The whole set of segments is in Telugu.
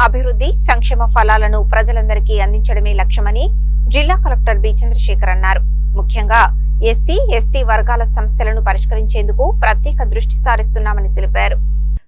అభివృద్ధి సంక్షేమ ఫలాలను ప్రజలందరికీ అందించడమే లక్ష్యమని జిల్లా కలెక్టర్ బి చంద్రశేఖర్ అన్నారు. ముఖ్యంగా ఎస్సీ, ఎస్టీ వర్గాల సమస్యలను పరిష్కరించేందుకు ప్రత్యేక దృష్టి సారిస్తున్నామని తెలిపారు.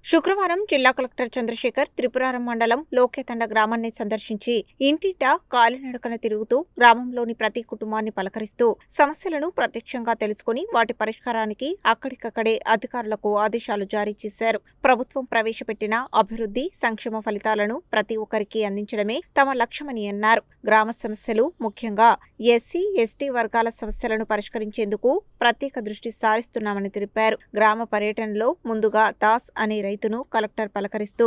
శుక్రవారం జిల్లా కలెక్టర్ చంద్రశేఖర్ త్రిపురారం మండలం లోకేతండ గ్రామాన్ని సందర్శించి ఇంటింటా కాలినడకన తిరుగుతూ గ్రామంలోని ప్రతి కుటుంబాన్ని పలకరిస్తూ సమస్యలను ప్రత్యక్షంగా తెలుసుకుని వాటి పరిష్కారానికి అక్కడికక్కడే అధికారులకు ఆదేశాలు జారీ చేశారు. ప్రభుత్వం ప్రవేశపెట్టిన అభివృద్ధి సంక్షేమ ఫలితాలను ప్రతి ఒక్కరికి అందించడమే తమ లక్ష్యమని అన్నారు. గ్రామ సమస్యలు ముఖ్యంగా ఎస్సీ, ఎస్టీ వర్గాల సమస్యలను పరిష్కరించేందుకు ప్రత్యేక దృష్టి సారిస్తున్నామని తెలిపారు. గ్రామ పర్యటనలో ముందుగా దాస్ అనే రైతును కలెక్టర్ పలకరిస్తూ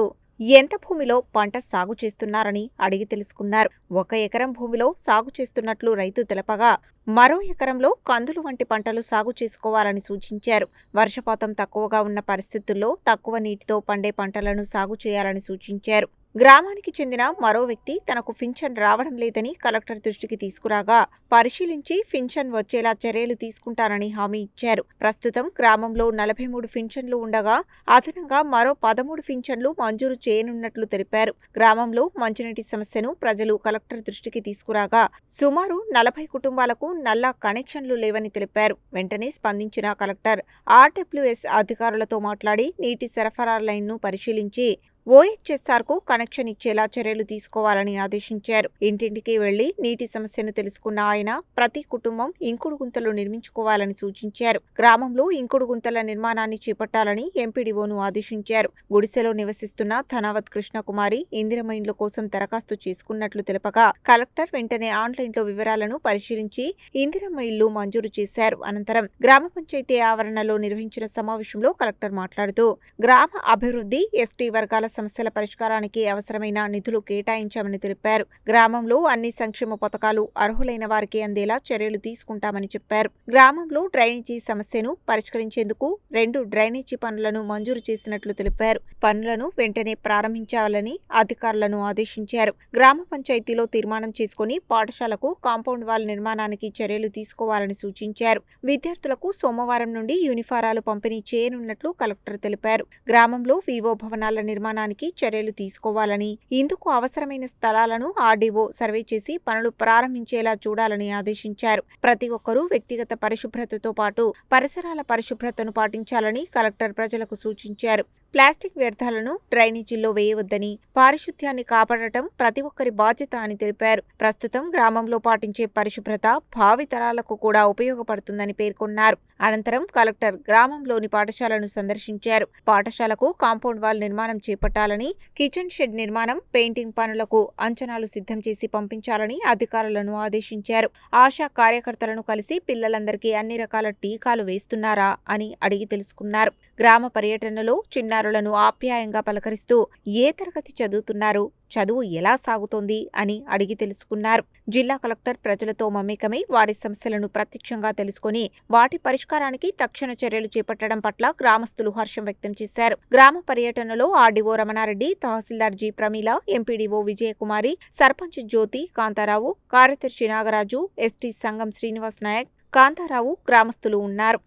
ఎంత భూమిలో పంట సాగు చేస్తున్నారని అడిగి తెలుసుకున్నారు. 1 ఎకరం భూమిలో సాగు చేస్తున్నట్లు రైతు తెలపగా మరో ఎకరంలో కందులు వంటి పంటలు సాగు చేసుకోవాలని సూచించారు. వర్షపాతం తక్కువగా ఉన్న పరిస్థితుల్లో తక్కువ నీటితో పండే పంటలను సాగు చేయాలని సూచించారు. గ్రామానికి చెందిన మరో వ్యక్తి తనకు పింఛన్ రావడం లేదని కలెక్టర్ దృష్టికి తీసుకురాగా పరిశీలించి పింఛన్ వచ్చేలా చర్యలు తీసుకుంటానని హామీ ఇచ్చారు. ప్రస్తుతం గ్రామంలో 43 పింఛన్లు ఉండగా అదనంగా మరో 13 పింఛన్లు మంజూరు చేయనున్నట్లు తెలిపారు. గ్రామంలో మంచినీటి సమస్యను ప్రజలు కలెక్టర్ దృష్టికి తీసుకురాగా సుమారు 40 కుటుంబాలకు నల్లా కనెక్షన్లు లేవని తెలిపారు. వెంటనే స్పందించిన కలెక్టర్ ఆర్డబ్ల్యూఎస్ అధికారులతో మాట్లాడి నీటి సరఫరా లైన్ను పరిశీలించి ఓహెచ్ఎస్ఆర్కు కనెక్షన్ ఇచ్చేలా చర్యలు తీసుకోవాలని ఆదేశించారు. ఇంటింటికి వెళ్లి నీటి సమస్యను తెలుసుకున్న ఆయన ప్రతి కుటుంబం ఇంకుడు గుంతలు నిర్మించుకోవాలని సూచించారు. గ్రామంలో ఇంకుడు గుంతల నిర్మాణాన్ని చేపట్టాలని ఎంపీడీఓను ఆదేశించారు. గుడిసెలో నివసిస్తున్న ధనావత్ కృష్ణకుమారి ఇందిరమ్మ ఇండ్ల కోసం దరఖాస్తు చేసుకున్నట్లు తెలపగా కలెక్టర్ వెంటనే ఆన్లైన్లో వివరాలను పరిశీలించి ఇందిరమ్మ ఇల్లు మంజూరు చేశారు. అనంతరం గ్రామ పంచాయతీ ఆవరణలో నిర్వహించిన సమావేశంలో కలెక్టర్ మాట్లాడుతూ గ్రామ అభివృద్ధి, ఎస్టీ వర్గాల సమస్యల పరిష్కారానికి అవసరమైన నిధులు కేటాయించామని తెలిపారు. గ్రామంలో అన్ని సంక్షేమ పథకాలు అర్హులైన వారికి అందేలా చర్యలు తీసుకుంటామని చెప్పారు. గ్రామంలో డ్రైనేజీ సమస్యను పరిష్కరించేందుకు 2 డ్రైనేజీ పనులను మంజూరు చేసినట్లు తెలిపారు. పనులను వెంటనే ప్రారంభించాలని అధికారులను ఆదేశించారు. గ్రామ పంచాయతీలో తీర్మానం చేసుకుని పాఠశాలకు కాంపౌండ్ వాల్ నిర్మాణానికి చర్యలు తీసుకోవాలని సూచించారు. విద్యార్థులకు సోమవారం నుండి యూనిఫారాలు పంపిణీ చేయనున్నట్లు కలెక్టర్ తెలిపారు. గ్రామంలో వివో భవనాల నిర్మాణానికి చర్యలు తీసుకోవాలని, ఇందుకు అవసరమైన స్థలాలను ఆర్డీఓ సర్వే చేసి పనులు ప్రారంభించేలా చూడాలని ఆదేశించారు. ప్రతి ఒక్కరూ వ్యక్తిగత పరిశుభ్రతతో పాటు పరిసరాల పరిశుభ్రతను పాటించాలని కలెక్టర్ ప్రజలకు సూచించారు. ప్లాస్టిక్ వ్యర్థాలను డ్రైనేజీల్లో వేయవద్దని, పారిశుధ్యాన్ని కాపాడటం ప్రతి ఒక్కరి బాధ్యత అని తెలిపారు. ప్రస్తుతం గ్రామంలో పాటించే పరిశుభ్రత భావితరాలకు కూడా ఉపయోగపడుతుందని పేర్కొన్నారు. అనంతరం కలెక్టర్ గ్రామంలోని పాఠశాలను సందర్శించారు. పాఠశాలకు కాంపౌండ్ వాల్ నిర్మాణం చేపట్టాలని, కిచెన్ షెడ్ నిర్మాణం, పెయింటింగ్ పనులకు అంచనాలు సిద్ధం చేసి పంపించాలని అధికారులను ఆదేశించారు. ఆశా కార్యకర్తలను కలిసి పిల్లలందరికీ అన్ని రకాల టీకాలు వేస్తున్నారా అని అడిగి తెలుసుకున్నారు. గ్రామ పర్యటనలో చిన్నారులను ఆప్యాయంగా పలకరిస్తూ ఏ తరగతి చదువుతున్నారు, చదువు ఎలా సాగుతోంది అని అడిగి తెలుసుకున్నారు. జిల్లా కలెక్టర్ ప్రజలతో మమేకమై వారి సమస్యలను ప్రత్యక్షంగా తెలుసుకుని వాటి పరిష్కారానికి తక్షణ చర్యలు చేపట్టడం పట్ల గ్రామస్తులు హర్షం వ్యక్తం చేశారు. గ్రామ పర్యటనలో ఆర్డీఓ రమణారెడ్డి, తహసీల్దార్ జి ప్రమీల, ఎంపీడీఓ విజయకుమారి, సర్పంచ్ జ్యోతి కాంతారావు, కార్యదర్శి నాగరాజు, ఎస్టీ సంఘం శ్రీనివాస్ నాయక్, కాంతారావు గ్రామస్తులు ఉన్నారు.